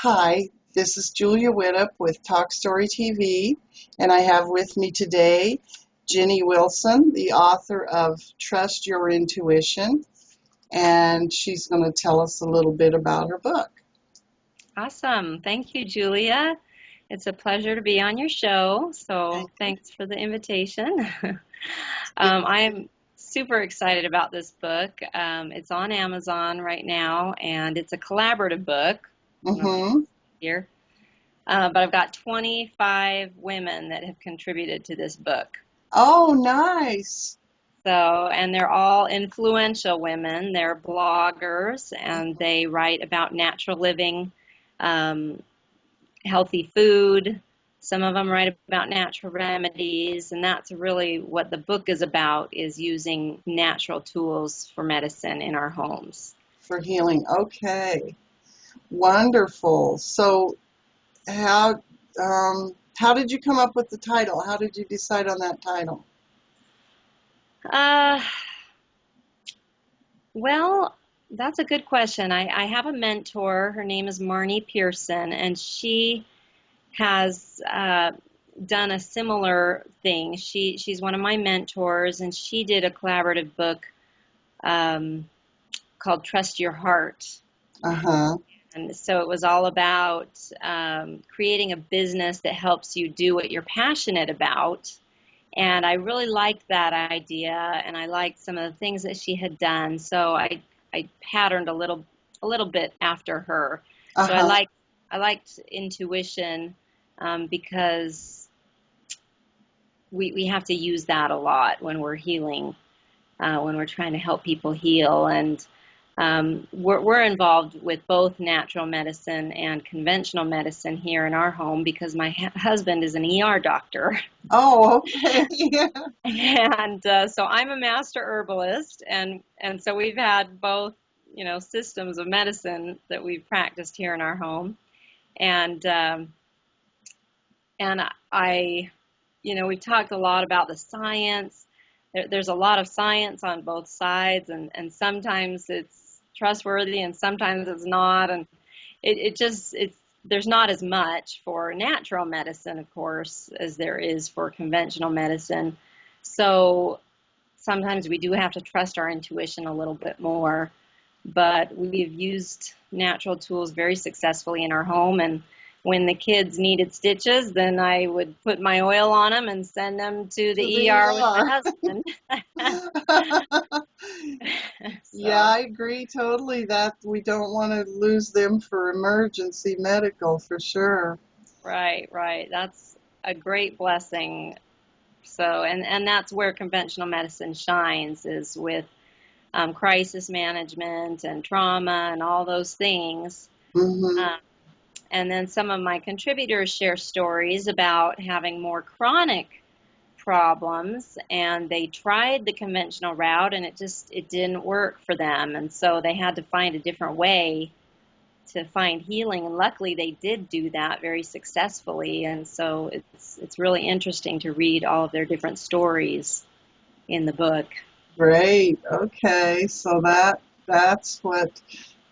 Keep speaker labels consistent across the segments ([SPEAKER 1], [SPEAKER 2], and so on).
[SPEAKER 1] Hi, this is Julia Widdop with Talk Story TV, and I have with me today Jenni Wilson, the author of Trust Your Intuition, and she's going to tell us a little bit about her book.
[SPEAKER 2] Awesome. Thank you, Julia. It's a pleasure to be on your show. So
[SPEAKER 1] Thank you.
[SPEAKER 2] thanks for the invitation. I am super excited about this book. It's on Amazon right now, and it's a collaborative book. I don't know if you
[SPEAKER 1] Mm-hmm.
[SPEAKER 2] can hear, but I've got 25 women that have contributed to this book.
[SPEAKER 1] Oh, nice.
[SPEAKER 2] And they're all influential women. They're bloggers, and they write about natural living, um, healthy food. Some of them write about natural remedies, and that's really what the book is about, is using natural tools for medicine in our homes.
[SPEAKER 1] For healing. Okay. Wonderful. So how how did you come up with the title? How did you decide on that title?
[SPEAKER 2] Uh, well, that's a good question. I have a mentor. Her name is Marnie Pearson, and she has done a similar thing. She's one of my mentors, and she did a collaborative book um, called Trust Your Heart.
[SPEAKER 1] Uh-huh.
[SPEAKER 2] And so it was all about creating a business that helps you do what you're passionate about. And I really liked that idea, and I liked some of the things that she had done. So I patterned a little bit after her. So
[SPEAKER 1] Uh-huh.
[SPEAKER 2] I liked intuition because we have to use that a lot when we're healing, when we're trying to help people heal. And we're involved with both natural medicine and conventional medicine here in our home because my husband is an ER doctor.
[SPEAKER 1] Oh, okay.
[SPEAKER 2] And so I'm a master herbalist, and so we've had both, systems of medicine that we've practiced here in our home. And and I, we've talked a lot about the science. There's a lot of science on both sides, and sometimes it's trustworthy and sometimes it's not. And it's there's not as much for natural medicine, of course, as there is for conventional medicine. So sometimes we do have to trust our intuition a little bit more. But we've used natural tools very successfully in our home. And when the kids needed stitches, then I would put my oil on them and send them to
[SPEAKER 1] To
[SPEAKER 2] the
[SPEAKER 1] the
[SPEAKER 2] ER with my
[SPEAKER 1] ER.
[SPEAKER 2] husband.
[SPEAKER 1] Yeah,
[SPEAKER 2] So,
[SPEAKER 1] I agree totally that we don't want to lose them for emergency medical for sure.
[SPEAKER 2] right, right. That's a great blessing. So, and that's where conventional medicine shines, is with crisis management and trauma and all those things.
[SPEAKER 1] Hmm.
[SPEAKER 2] Um, and then some of my contributors share stories about having more chronic problems, and they tried the conventional route and it didn't work for them, and so they had to find a different way to find healing, and luckily they did do that very successfully. And so it's really interesting to read all of their different stories in the book.
[SPEAKER 1] Great. Okay. So that's what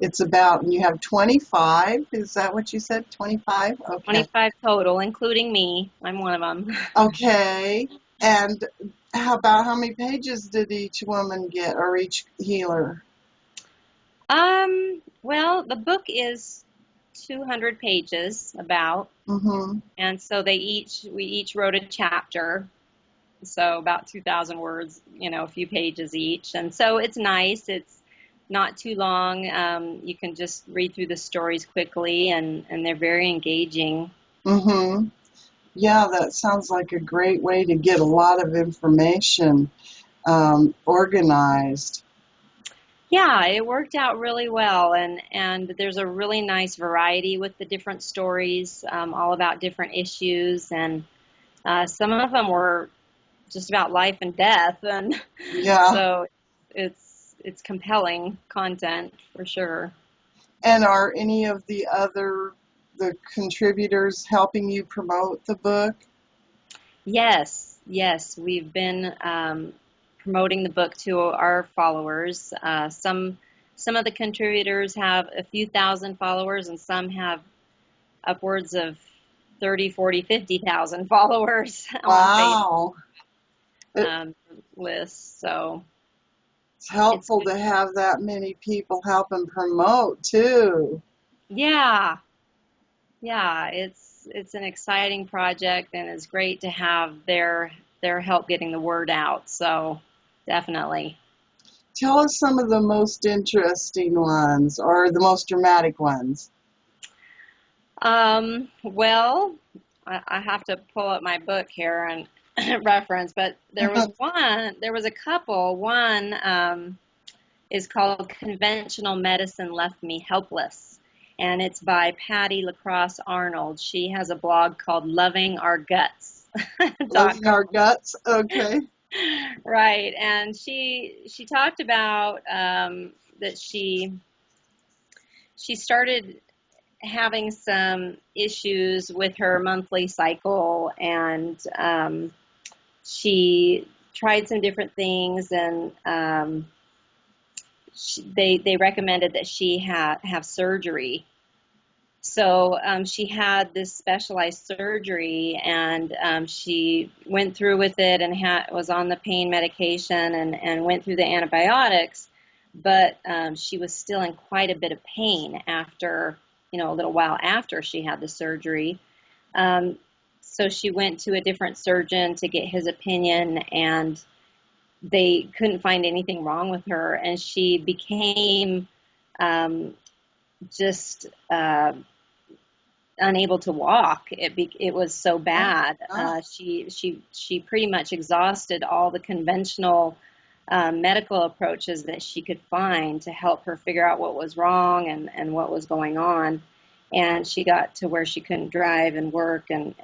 [SPEAKER 1] it's about. And you have 25. Is that what you said? 25? Okay.
[SPEAKER 2] 25 total, including me. I'm one of them.
[SPEAKER 1] Okay. And how about how many pages did each woman get or each healer?
[SPEAKER 2] Well, the book is 200 pages about,
[SPEAKER 1] Mm-hmm.
[SPEAKER 2] and so we each wrote a chapter, so about 2,000 words, a few pages each. And so it's nice. It's not too long. You can just read through the stories quickly, and they're very engaging.
[SPEAKER 1] Mm-hmm. Yeah, that sounds like a great way to get a lot of information organized.
[SPEAKER 2] Yeah, it worked out really well, and there's a really nice variety with the different stories, all about different issues, and some of them were just about life and death, and
[SPEAKER 1] Yeah.
[SPEAKER 2] so it's compelling content for sure.
[SPEAKER 1] And are any of the contributors helping you promote the book?
[SPEAKER 2] Yes, yes, we've been promoting the book to our followers. Some of the contributors have a few thousand followers, and some have upwards of 30, 40, 50,000 followers on Facebook
[SPEAKER 1] Wow. It,
[SPEAKER 2] lists. So
[SPEAKER 1] it's
[SPEAKER 2] it's,
[SPEAKER 1] helpful to have that many people help and promote too.
[SPEAKER 2] yeah, yeah, it's an exciting project, and it's great to have their help getting the word out. So definitely.
[SPEAKER 1] Tell us some of the most interesting ones or the most dramatic ones.
[SPEAKER 2] Well, I have to pull up my book here and reference, but there was a couple. One is called Conventional Medicine Left Me Helpless, and it's by Patty LaCrosse Arnold. She has a blog called
[SPEAKER 1] Loving
[SPEAKER 2] lovingourguts.com.
[SPEAKER 1] our guts. Okay.
[SPEAKER 2] Right, and she talked about that she started having some issues with her monthly cycle, and she tried some different things, and they recommended that she have surgery. So she had this specialized surgery, and she went through with it and was on the pain medication and went through the antibiotics, but she was still in quite a bit of pain after, a little while after she had the surgery. Um, so she went to a different surgeon to get his opinion, and they couldn't find anything wrong with her, and she became um, just unable to walk. It was so
[SPEAKER 1] Oh,
[SPEAKER 2] bad.
[SPEAKER 1] God.
[SPEAKER 2] She pretty much exhausted all the conventional medical approaches that she could find to help her figure out what was wrong and what was going on. And she got to where she couldn't drive and work and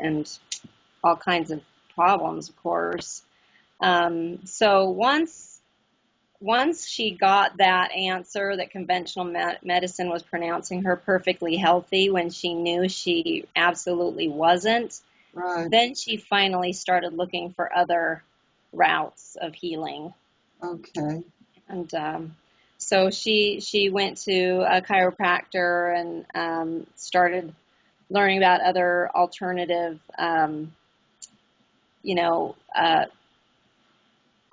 [SPEAKER 2] all kinds of problems, of course. So once she got that answer that conventional medicine was pronouncing her perfectly healthy when she knew she absolutely wasn't,
[SPEAKER 1] Right.
[SPEAKER 2] then she finally started looking for other routes of healing.
[SPEAKER 1] Okay.
[SPEAKER 2] And so she went to a chiropractor and started learning about other alternative, you know, uh,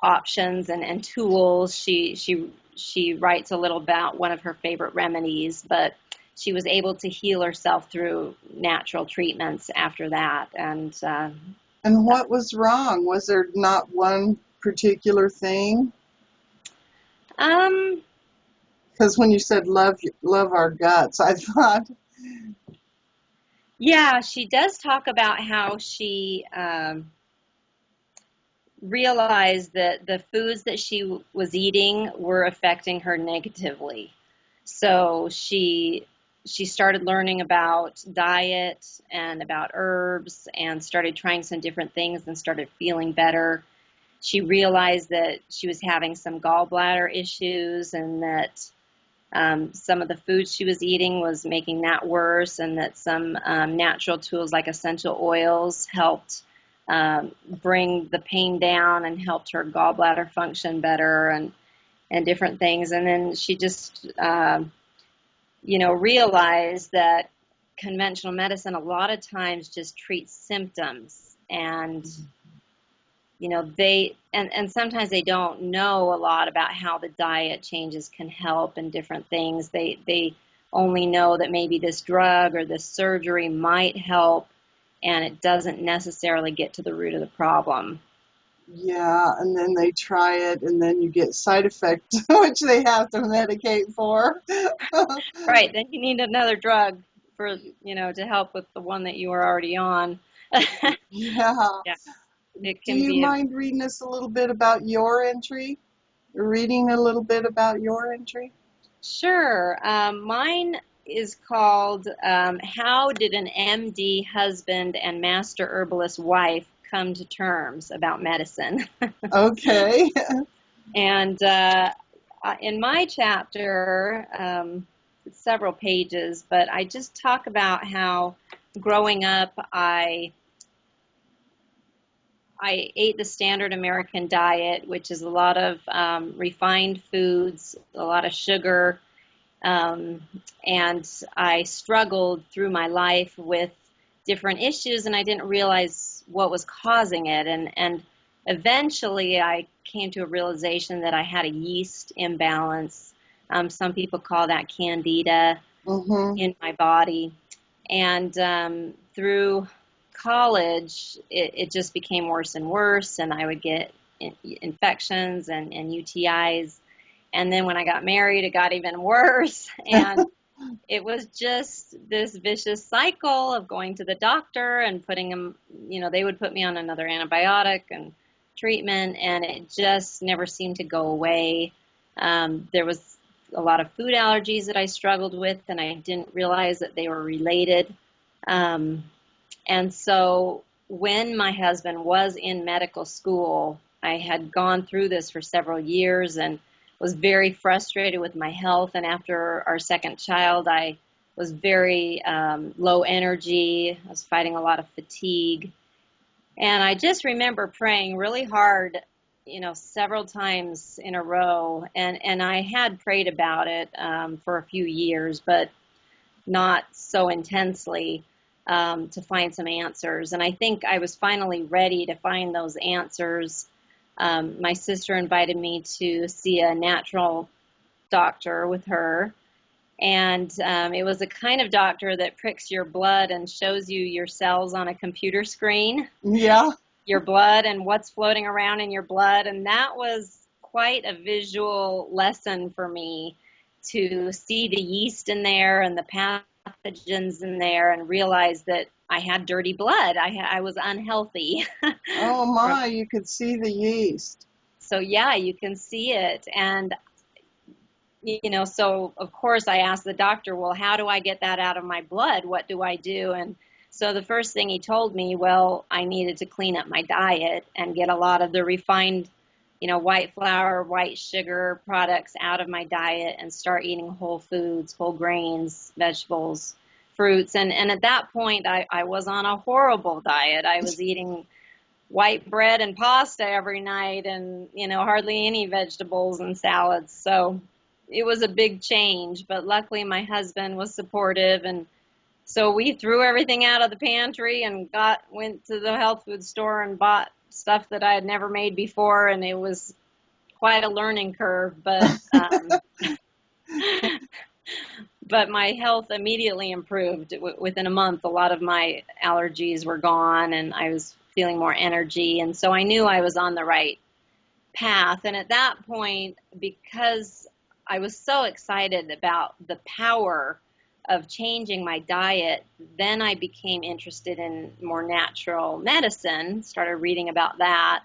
[SPEAKER 2] options and tools. She writes a little about one of her favorite remedies, but she was able to heal herself through natural treatments after that. And
[SPEAKER 1] And what was wrong? Was there not one particular thing?
[SPEAKER 2] um,
[SPEAKER 1] Because when you said love our guts, I thought,
[SPEAKER 2] yeah, she does talk about how she realized that the foods that she was eating were affecting her negatively. So she started learning about diet and about herbs and started trying some different things and started feeling better. She realized that she was having some gallbladder issues and that some of the food she was eating was making that worse, and that some natural tools like essential oils helped bring the pain down and helped her gallbladder function better and different things. And then she just realize that conventional medicine a lot of times just treats symptoms, and and sometimes they don't know a lot about how the diet changes can help and different things. They only know that maybe this drug or this surgery might help, and it doesn't necessarily get to the root of the problem.
[SPEAKER 1] yeah, and then they try it, and then you get side effects, which they have to medicate for.
[SPEAKER 2] Right, then you need another drug for, to help with the one that you were already on.
[SPEAKER 1] Yeah.
[SPEAKER 2] Yeah, it
[SPEAKER 1] Do
[SPEAKER 2] can
[SPEAKER 1] you
[SPEAKER 2] be a
[SPEAKER 1] mind reading us a little bit about your entry? Reading a little bit about your entry?
[SPEAKER 2] Sure. Mine is called How Did an MD Husband and Master Herbalist Wife Come to Terms About Medicine?
[SPEAKER 1] Okay.
[SPEAKER 2] And in my chapter, it's several pages, but I just talk about how growing up I ate the standard American diet, which is a lot of refined foods, a lot of sugar, Um, and I struggled through my life with different issues, and I didn't realize what was causing it. And eventually, I came to a realization that I had a yeast imbalance. Some people call that candida
[SPEAKER 1] Mm-hmm.
[SPEAKER 2] in my body. And through college, it just became worse and worse, and I would get infections and UTIs. And then when I got married, it got even worse. And it was just this vicious cycle of going to the doctor and putting them, they would put me on another antibiotic and treatment, and it just never seemed to go away. There was a lot of food allergies that I struggled with, and I didn't realize that they were related. Um, and so when my husband was in medical school, I had gone through this for several years and was very frustrated with my health. And after our second child, I was very low energy. I was fighting a lot of fatigue. And I just remember praying really hard, several times in a row. And I had prayed about it for a few years, but not so intensely, to find some answers. And I think I was finally ready to find those answers. My sister invited me to see a natural doctor with her. And it was a kind of doctor that pricks your blood and shows you your cells on a computer screen,
[SPEAKER 1] Yeah.
[SPEAKER 2] your blood and what's floating around in your blood. And that was quite a visual lesson for me, to see the yeast in there and the pathogens in there and realize that I had dirty blood. I was unhealthy.
[SPEAKER 1] Oh my, you could see the yeast.
[SPEAKER 2] So yeah, you can see it. And, so of course I asked the doctor, well, how do I get that out of my blood? What do I do? And so the first thing he told me, well, I needed to clean up my diet and get a lot of the refined, white flour, white sugar products out of my diet and start eating whole foods, whole grains, vegetables, fruits. And at that point, I was on a horrible diet. I was eating white bread and pasta every night and, hardly any vegetables and salads. So it was a big change, but luckily my husband was supportive, and so we threw everything out of the pantry and went to the health food store and bought stuff that I had never made before, and it was quite a learning curve, but my health immediately improved. Within a month, a lot of my allergies were gone, and I was feeling more energy, and so I knew I was on the right path. And at that point, because I was so excited about the power of changing my diet, then I became interested in more natural medicine, started reading about that.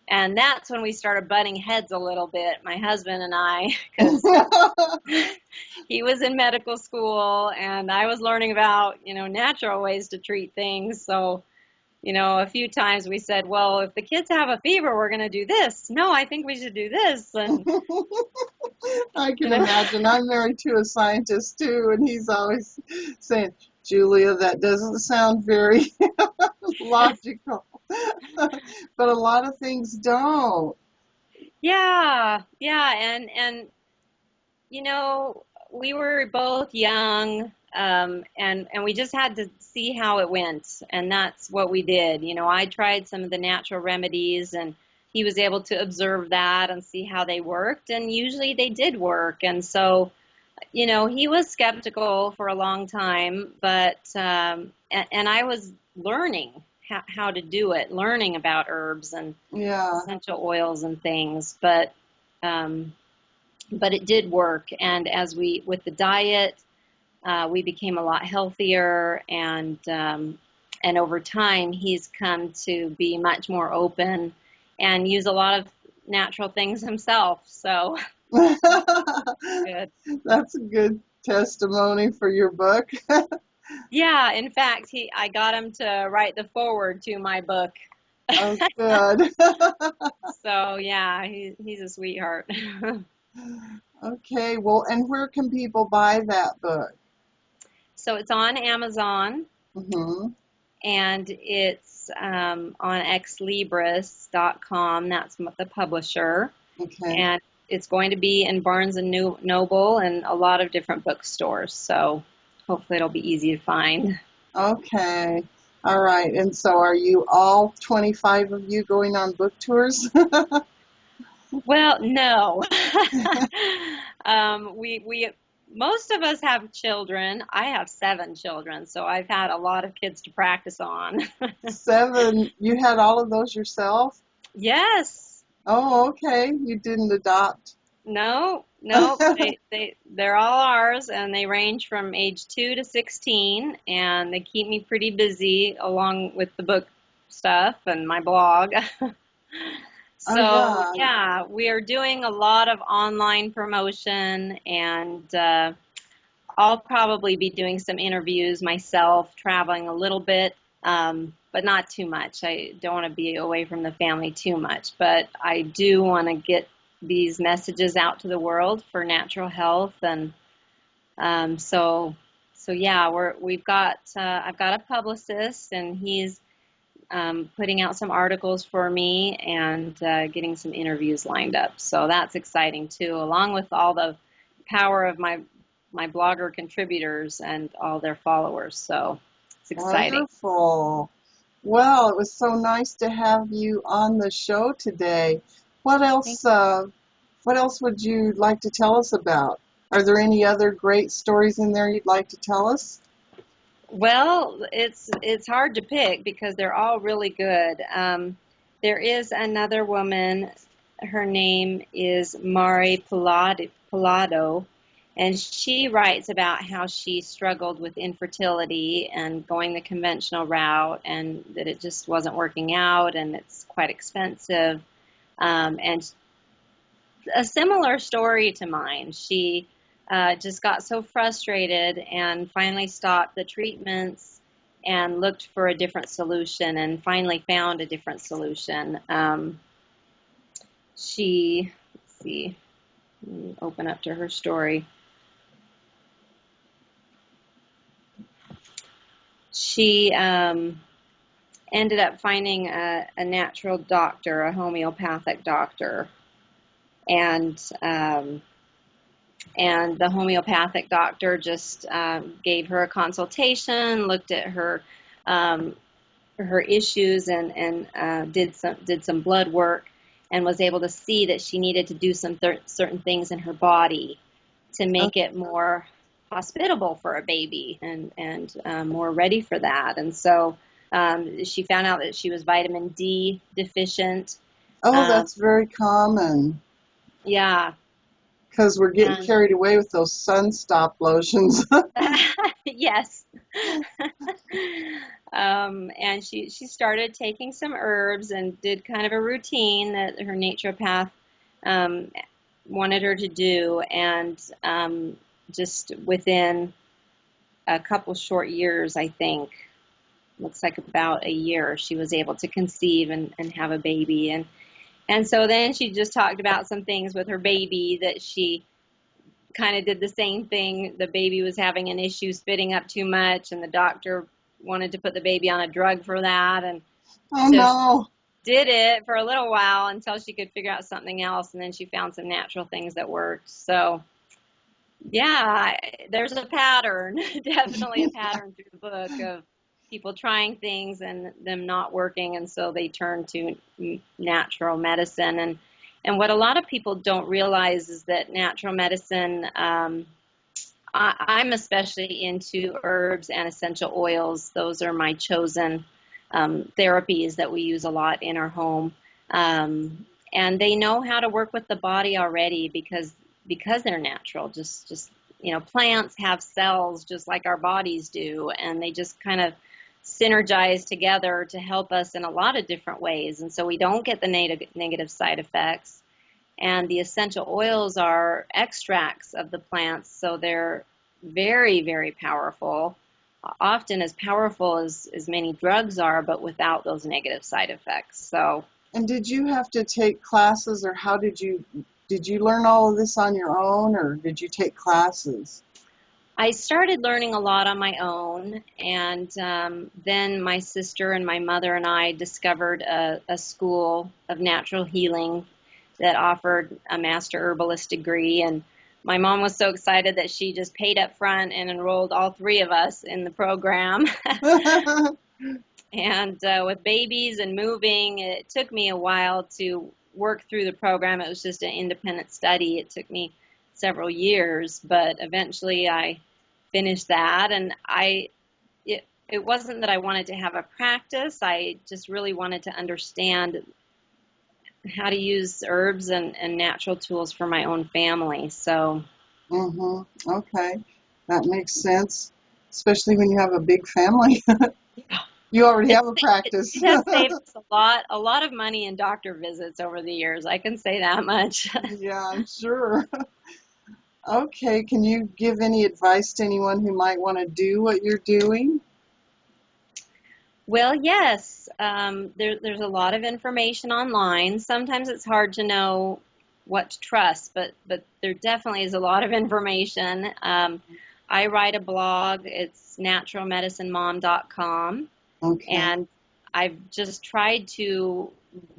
[SPEAKER 2] And that's when we started butting heads a little bit, my husband and I, because he was in medical school and I was learning about, natural ways to treat things. So, a few times we said, well, if the kids have a fever, we're going to do this. No, I think we should do this. And,
[SPEAKER 1] I can imagine. I'm married to a scientist too, and he's always saying, Julia, that doesn't sound very logical. But a lot of things don't.
[SPEAKER 2] yeah, yeah. And, we were both young, and we just had to see how it went. And that's what we did. I tried some of the natural remedies, and he was able to observe that and see how they worked. And usually they did work. And so, he was skeptical for a long time, but, and I was learning how to do it, learning about herbs and
[SPEAKER 1] Yeah.
[SPEAKER 2] essential oils and things. But it did work. And with the diet, we became a lot healthier, and over time, he's come to be much more open and use a lot of natural things himself. So good.
[SPEAKER 1] That's a good testimony for your book.
[SPEAKER 2] Yeah, in fact, I got him to write the foreword to my book.
[SPEAKER 1] Oh, good.
[SPEAKER 2] So yeah, he's a sweetheart.
[SPEAKER 1] Okay, well, and where can people buy that book?
[SPEAKER 2] So it's on Amazon,
[SPEAKER 1] Mm-hmm.
[SPEAKER 2] and it's on xlibris.com. That's the publisher.
[SPEAKER 1] Okay.
[SPEAKER 2] And it's going to be in Barnes and Noble and a lot of different bookstores. So hopefully it'll be easy to find.
[SPEAKER 1] Okay. All right. And so are you all 25 of you going on book tours?
[SPEAKER 2] Well, no. We most of us have children. I have 7 children, so I've had a lot of kids to practice on.
[SPEAKER 1] 7. You had all of those yourself?
[SPEAKER 2] Yes.
[SPEAKER 1] Oh, okay. You didn't adopt.
[SPEAKER 2] No, no, they're all ours, and they range from age 2 to 16, and they keep me pretty busy along with the book stuff and my blog.
[SPEAKER 1] Oh,
[SPEAKER 2] So,
[SPEAKER 1] yeah.
[SPEAKER 2] yeah, we are doing a lot of online promotion, and I'll probably be doing some interviews myself, traveling a little bit, but not too much. I don't want to be away from the family too much, but I do want to get these messages out to the world for natural health, and so yeah, I've got a publicist, and he's putting out some articles for me and getting some interviews lined up. So that's exciting too, along with all the power of my blogger contributors and all their followers. So it's exciting.
[SPEAKER 1] Wonderful. Well, it was so nice to have you on the show today. What else, what else would you like to tell us about? Are there any other great stories in there you'd like to tell us?
[SPEAKER 2] Well, it's hard to pick because they're all really good. There is another woman. Her name is Mari Pallado, and she writes about how she struggled with infertility and going the conventional route, and that it just wasn't working out, and it's quite expensive. And a similar story to mine. She just got so frustrated and finally stopped the treatments and looked for a different solution and finally found a different solution. Let's see, let me open up to her story. She ended up finding a natural doctor, a homeopathic doctor, and the homeopathic doctor just gave her a consultation, looked at her issues, and did some blood work, and was able to see that she needed to do some certain things in her body to make it more hospitable for a baby and more ready for that. And so she found out that she was vitamin D deficient.
[SPEAKER 1] Oh,
[SPEAKER 2] Um,
[SPEAKER 1] that's very common
[SPEAKER 2] yeah,
[SPEAKER 1] because we're getting
[SPEAKER 2] and
[SPEAKER 1] carried away with those Sunstop lotions.
[SPEAKER 2] yes. And she started taking some herbs and did kind of a routine that her naturopath um, wanted her to do. And just within a couple short years, I think, looks like about a year, she was able to conceive and have a baby. And so then she just talked about some things with her baby that she kind of did the same thing. The baby was having an issue spitting up too much, and the doctor wanted to put the baby on a drug for that. And
[SPEAKER 1] Oh,
[SPEAKER 2] so she
[SPEAKER 1] no.
[SPEAKER 2] did it for a little while until she could figure out something else, and then she found some natural things that worked. So, yeah, there's a pattern, definitely a pattern through the book of people trying things and them not working, and so they turn to natural medicine. And what a lot of people don't realize is that natural medicine, I'm especially into herbs and essential oils. Those are my chosen therapies that we use a lot in our home. And they know how to work with the body already because they're natural. Just plants have cells just like our bodies do, and they just kind of synergize together to help us in a lot of different ways. And so we don't get the negative side effects. And the essential oils are extracts of the plants, so they're very, very powerful, often as powerful as many drugs are, but without those negative side effects. So
[SPEAKER 1] And did you have to take classes, or how did you learn all of this on your own, or did you take classes?
[SPEAKER 2] I started learning a lot on my own, and then my sister and my mother and I discovered a school of natural healing that offered a master herbalist degree. And my mom was so excited that she just paid up front and enrolled all three of us in the program. And with babies and moving, it took me a while to work through the program. It was just an independent study. It took me several years, but eventually I finished that. And it wasn't that I wanted to have a practice. I just really wanted to understand how to use herbs and natural tools for my own family. So,
[SPEAKER 1] Okay, that makes sense, especially when you have a big family. You already
[SPEAKER 2] It,
[SPEAKER 1] have a practice.
[SPEAKER 2] it has saved us a lot of money in doctor visits over the years. I can say that much.
[SPEAKER 1] Yeah, I'm sure. Okay, can you give any advice to anyone who might want to do what you're doing?
[SPEAKER 2] Well, yes, there's a lot of information online. Sometimes it's hard to know what to trust, but there definitely is a lot of information. I write a blog. It's naturalmedicinemom.com,
[SPEAKER 1] Okay.
[SPEAKER 2] and I've just tried to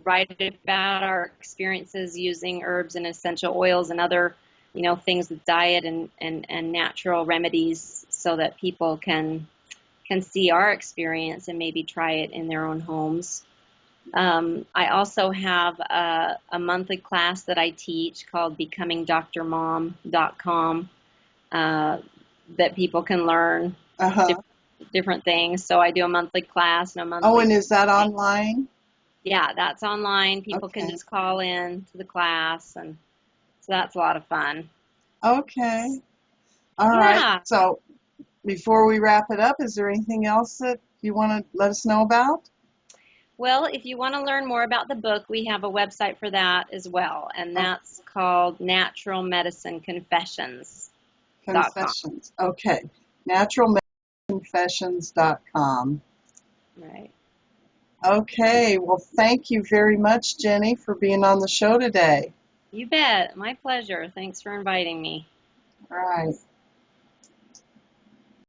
[SPEAKER 2] write about our experiences using herbs and essential oils and other, things with diet and natural remedies so that people can see our experience and maybe try it in their own homes. I also have a monthly class that I teach called becomingdrmom.com that people can learn
[SPEAKER 1] Uh-huh.
[SPEAKER 2] different things. So I do a monthly class and a
[SPEAKER 1] Oh,
[SPEAKER 2] monthly
[SPEAKER 1] and is that
[SPEAKER 2] thing.
[SPEAKER 1] online?
[SPEAKER 2] Yeah, that's online. People can
[SPEAKER 1] Okay.
[SPEAKER 2] just call in to the class, and so that's a lot of fun.
[SPEAKER 1] Okay. All right.
[SPEAKER 2] Yeah.
[SPEAKER 1] So before we wrap it up, is there anything else that you want to let us know about?
[SPEAKER 2] Well, if you want to learn more about the book, we have a website for that as well, and
[SPEAKER 1] Oh,
[SPEAKER 2] that's called naturalmedicineconfessions.com.
[SPEAKER 1] confessions. Okay. Naturalmedicinconfessions.com.
[SPEAKER 2] Right.
[SPEAKER 1] Okay. Well, thank you very much, Jenny, for being on the show today.
[SPEAKER 2] You bet. My pleasure. Thanks for inviting me.
[SPEAKER 1] All right.